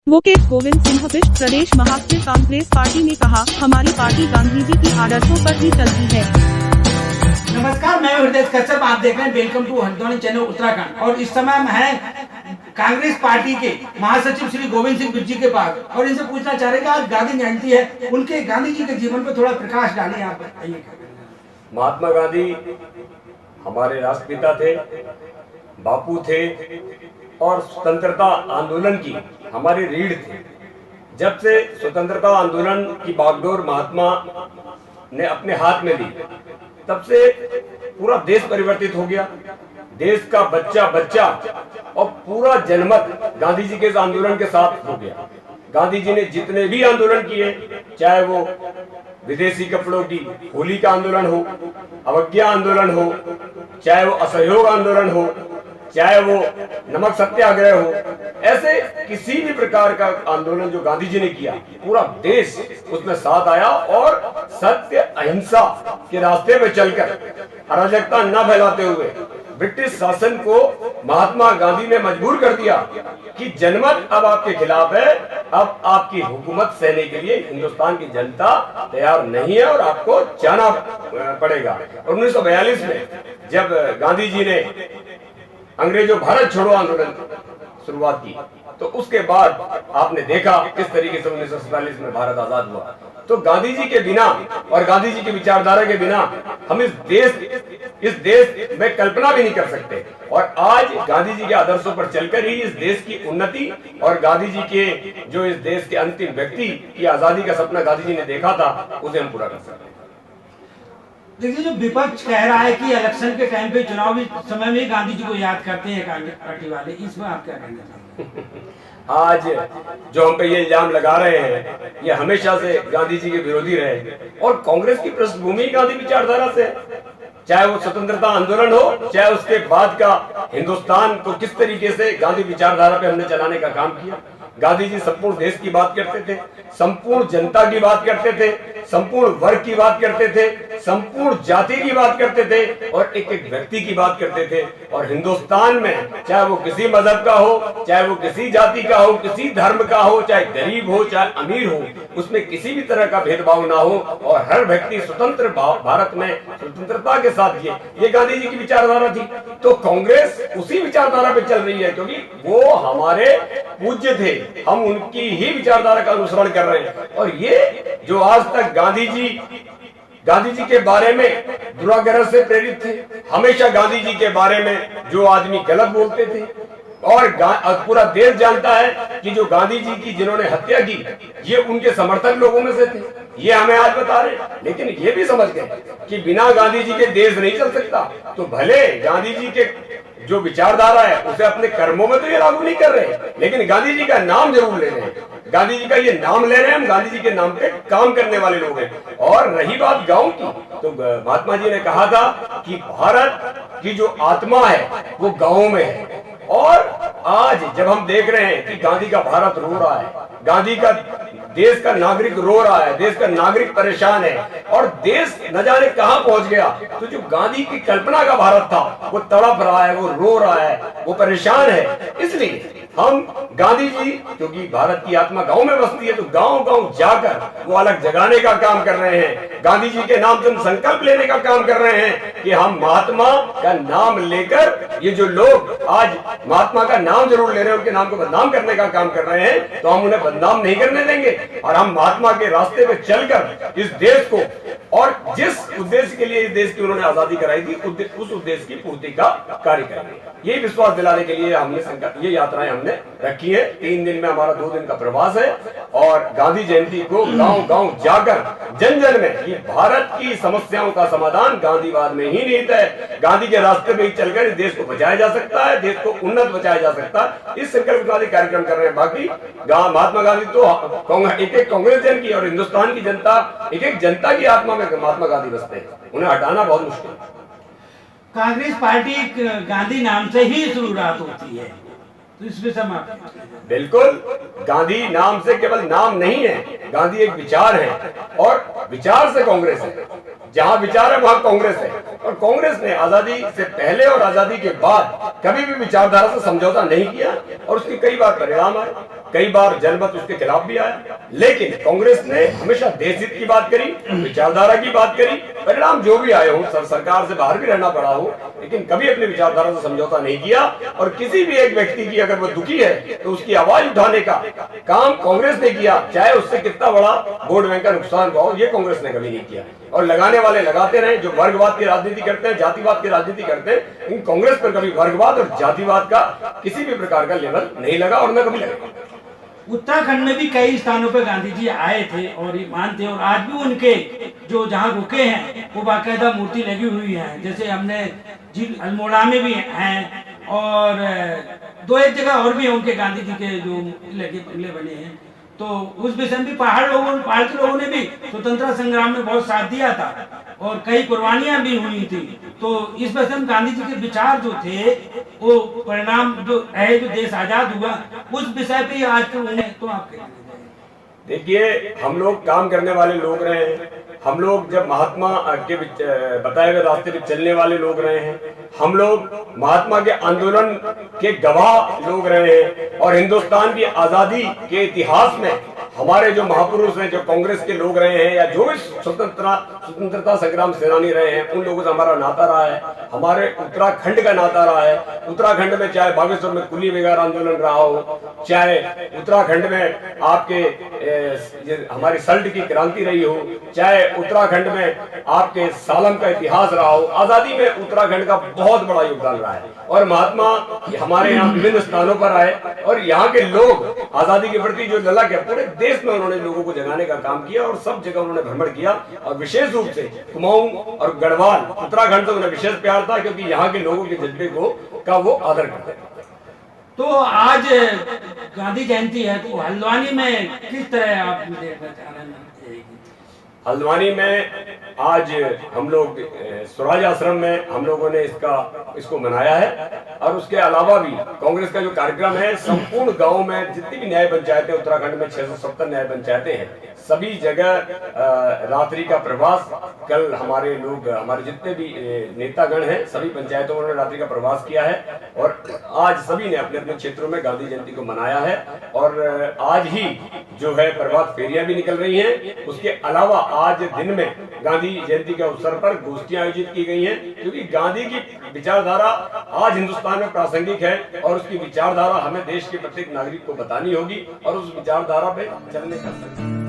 Advocate Govind Singh Bisht प्रदेश महासचिव Congress party ने कहा, हमारी पार्टी गांधी जी की आदर्शों पर ही चलती है। नमस्कार, मैं हृदय कश्यप, आप देख रहे हैं welcome to Haldwani channel Uttarakhand. और इस समय हम हैं कांग्रेस पार्टी के महासचिव श्री गोविंद सिंह बिष्ट जी के पास और इनसे पूछना चाह रहे हैं कि आज गांधी जयंती है, उनके गांधी जी के जीवन पर थोड़ा प्रकाश डालिए। आप बताइए। महात्मा गांधी हमारे राष्ट्रपिता थे, बापू थे और स्वतंत्रता आंदोलन की हमारी रीढ़ थे। जब से स्वतंत्रता आंदोलन की बागडोर महात्मा ने अपने हाथ में ली, तब से पूरा देश परिवर्तित हो गया। देश का बच्चा बच्चा और पूरा जनमत गांधी जी के इस आंदोलन के साथ हो गया। गांधी जी ने जितने भी आंदोलन किए, चाहे वो विदेशी कपड़ों की होली का आंदोलन हो, अवज्ञा आंदोलन हो, चाहे वो असहयोग आंदोलन हो, चाहे वो नमक सत्याग्रह हो, ऐसे किसी भी प्रकार का आंदोलन जो गांधी जी ने किया, पूरा देश उसमें साथ आया और सत्य अहिंसा के रास्ते पे चलकर अराजकता न फैलाते हुए ब्रिटिश शासन को महात्मा गांधी ने मजबूर कर दिया कि जनमत अब आपके खिलाफ है, अब आपकी हुकूमत सहने के लिए हिंदुस्तान की जनता तैयार नहीं है और आपको जाना पड़ेगा। 1942 में जब गांधी जी ने अंग्रेजों भारत छोड़ो आंदोलन शुरुआत की, तो उसके बाद आपने देखा किस तरीके से 1947 में भारत आजाद हुआ। तो गांधी जी के बिना और गांधी जी की विचारधारा के बिना हम इस देश में कल्पना भी नहीं कर सकते। और आज गांधी जी के आदर्शों पर चलकर ही इस देश की उन्नति और गांधी जी के जो इस देश के अंतिम व्यक्ति की आजादी का सपना गांधी जी ने देखा था, उसे हम पूरा कर सकते हैं। देखिए, जो विपक्ष कह रहा है कि इलेक्शन के टाइम पे चुनावी समय में गांधी जी को याद करते हैं कांग्रेस पार्टी वाले, इसमें आप क्या कहना चाहते हैं? आज जो हम पे ये इल्जाम लगा रहे हैं, ये हमेशा से गांधी जी के विरोधी रहे और कांग्रेस की पृष्ठभूमि गांधी विचारधारा से, चाहे वो स्वतंत्रता आंदोलन हो, चाहे उसके बाद का हिंदुस्तान को किस तरीके से गांधी विचारधारा पे हमने चलाने का काम किया। गांधी जी संपूर्ण देश की बात करते थे, संपूर्ण जनता की बात करते थे, संपूर्ण वर्ग की बात करते थे, संपूर्ण जाति की बात करते थे और एक एक व्यक्ति की बात करते थे। और हिंदुस्तान में चाहे वो किसी मजहब का हो, चाहे वो किसी जाति का हो, किसी धर्म का हो, चाहे गरीब हो चाहे अमीर हो, उसमें किसी भी तरह का भेदभाव ना हो और हर व्यक्ति स्वतंत्र भारत में स्वतंत्रता के साथ जिए, ये गांधी जी की विचारधारा थी। तो कांग्रेस उसी विचारधारा पे चल रही है, क्योंकि वो हमारे पूज्य थे, हम उनकी ही विचारधारा का अनुसरण कर रहे हैं। और ये जो आज तक गांधी जी के बारे में दुराग्रह से प्रेरित थे, हमेशा गांधी जी के बारे में जो आदमी गलत बोलते थे और पूरा देश जानता है कि जो गांधी जी की जिन्होंने हत्या की, ये उनके समर्थक लोगों में से थे, ये हमें आज बता रहे। लेकिन ये भी समझ गए कि बिना गांधी जी के देश नहीं चल सकता। तो भले गांधी जी के जो विचारधारा है उसे अपने कर्मों में तो ये लागू नहीं कर रहे, लेकिन गांधी जी का नाम जरूर ले रहे हैं। गांधी जी का ये नाम ले रहे हैं, हम गांधी जी के नाम पे काम करने वाले लोग हैं। और रही बात गांव की, तो महात्मा जी ने कहा था कि भारत की जो आत्मा है वो गांवों में है। और आज जब हम देख रहे हैं कि गांधी का भारत रो रहा है, गांधी का देश का नागरिक रो रहा है, देश का नागरिक परेशान है और देश न जाने कहां पहुंच गया, तो जो गांधी की कल्पना का भारत था वो तड़प रहा है, वो रो रहा है, वो परेशान है। इसलिए हम गांधी जी, क्योंकि भारत की आत्मा गांव में बसती है, तो गांव गांव जाकर वो अलग जगाने का काम कर रहे हैं। गांधी जी के नाम से हम संकल्प लेने का काम कर रहे हैं कि हम महात्मा का नाम लेकर, ये जो लोग आज महात्मा का नाम जरूर ले रहे हैं, उनके नाम को बदनाम करने का काम कर रहे हैं, तो हम उन्हें बदनाम नहीं करने देंगे और हम महात्मा के रास्ते पे चलकर इस देश को, और जिस उद्देश्य के लिए इस देश की उन्होंने आजादी कराई थी, उस उद्देश्य की पूर्ति का कार्य करेंगे। ये विश्वास दिलाने के लिए हमने ये यात्राएं हमने रखी है। 3 दिन में हमारा 2 दिन का प्रवास है और गांधी जयंती को गांव गांव जाकर जन जन में ये भारत की समस्याओं का समाधान गांधीवाद में ही निहित है। गांधी के रास्ते में ही चलकर इस देश को बचाया जा सकता है, देश को उन्नत बचाया जा सकता है। इस संकल्प वाले कार्यक्रम कर रहे हैं। बाकी महात्मा गांधी तो एक एक कांग्रेस जन की और हिंदुस्तान की जनता, एक एक जनता की आत्मा में महात्मा गांधी बसते हैं, उन्हें हटाना बहुत मुश्किल है। कांग्रेस पार्टी गांधी नाम से ही शुरुआत होती है, तो इसमें बिल्कुल, गांधी नाम से केवल नाम नहीं है, गांधी एक विचार है और विचार से कांग्रेस है। जहां विचार है वहां कांग्रेस है, और कांग्रेस ने आजादी से पहले और आजादी के बाद कभी भी विचारधारा से समझौता नहीं किया, और उसके कई बार परिणाम आए, कई बार जनमत उसके खिलाफ भी आया। लेकिन कांग्रेस ने हमेशा देश हित की बात करी, विचारधारा की बात करी, परिणाम जो भी आए हो, सरकार से बाहर भी रहना पड़ा हो, लेकिन कभी अपनी विचारधारा से समझौता नहीं किया। और किसी भी एक व्यक्ति की अगर वो दुखी है तो उसकी आवाज उठाने का काम कांग्रेस ने किया, चाहे उससे कितना बड़ा वोट बैंक का नुकसान हुआ हो, ये कांग्रेस ने कभी नहीं किया। और लगाने वाले लगाते रहे, जो वर्गवाद की राजनीति करते हैं, जातिवाद की राजनीति करते हैं, लेकिन कांग्रेस पर कभी वर्गवाद और जातिवाद का किसी भी प्रकार का लेवल नहीं लगा और न कभी लगेगा। उत्तराखंड में भी कई स्थानों पर गांधी जी आए थे और ईमान थे, और आज भी उनके जो जहाँ रुके हैं वो बाकायदा मूर्ति लगी हुई है। जैसे हमने जी अल्मोड़ा में भी हैं, और दो एक जगह और भी है उनके गांधी जी के जो किले बने हैं। तो उस विषय में पहाड़ के लोगों ने भी स्वतंत्रता संग्राम में बहुत साथ दिया था और कई कुर्बानियां भी हुई थी। तो इस वजह से गांधी जी के विचार जो थे वो परिणाम जो है, जो देश आजाद हुआ, उस विषय पे आज के उन्हें तो आप देखिए, हम लोग काम करने वाले लोग रहे हैं, हम लोग जब महात्मा के बताए हुए रास्ते पे चलने वाले लोग रहे हैं, हम लोग महात्मा के आंदोलन के गवाह लोग रहे हैं, और हिंदुस्तान की आजादी के इतिहास में हमारे जो महापुरुष हैं, जो कांग्रेस के लोग रहे हैं, या जो भी स्वतंत्रता संग्राम सेनानी रहे हैं, उन लोगों से हमारा नाता रहा है। हमारे उत्तराखंड का नाता रहा है। उत्तराखंड में चाहे बागेश्वर में कुली बेगार आंदोलन रहा हो, चाहे उत्तराखंड में आपके हमारी सल्ट की क्रांति रही हो, चाहे उत्तराखंड में आपके सालम का इतिहास रहा हो, आजादी में उत्तराखंड का बहुत बड़ा योगदान रहा है। और महात्मा हमारे यहाँ विभिन्न स्थानों पर आए, और यहाँ के लोग आजादी के प्रति जो ललक है, पूरे देश में उन्होंने लोगों को जगाने का काम किया, और सब जगह उन्होंने भ्रमण किया। और विशेष रूप से कुमाऊं और गढ़वाल उत्तराखंड से उन्हें विशेष प्यार था, क्योंकि यहाँ के लोगों के जज्बे का वो आदर करते थे। तो आज गांधी जयंती है, तो हल्द्वानी में किस तरह आप देखना चाह रहे हैं? हल्द्वानी में आज हम लोग स्वराज आश्रम में हम लोगों ने इसको मनाया है, और उसके अलावा भी कांग्रेस का जो कार्यक्रम है, संपूर्ण गांव में जितनी भी न्याय पंचायतें उत्तराखंड में 670 न्याय पंचायतें हैं, सभी जगह रात्रि का प्रवास। कल हमारे जितने भी नेतागण हैं, सभी पंचायतों में रात्रि का प्रवास किया है, और आज सभी ने अपने अपने क्षेत्रों में गांधी जयंती को मनाया है। और आज ही जो है प्रभात फेरियां भी निकल रही हैं। उसके अलावा आज दिन में गांधी जयंती के अवसर पर गोष्ठियां आयोजित की गई हैं, क्योंकि गांधी की विचारधारा आज हिंदुस्तान में प्रासंगिक है, और उसकी विचारधारा हमें देश के प्रत्येक नागरिक को बतानी होगी, और उस विचारधारा पे चलने का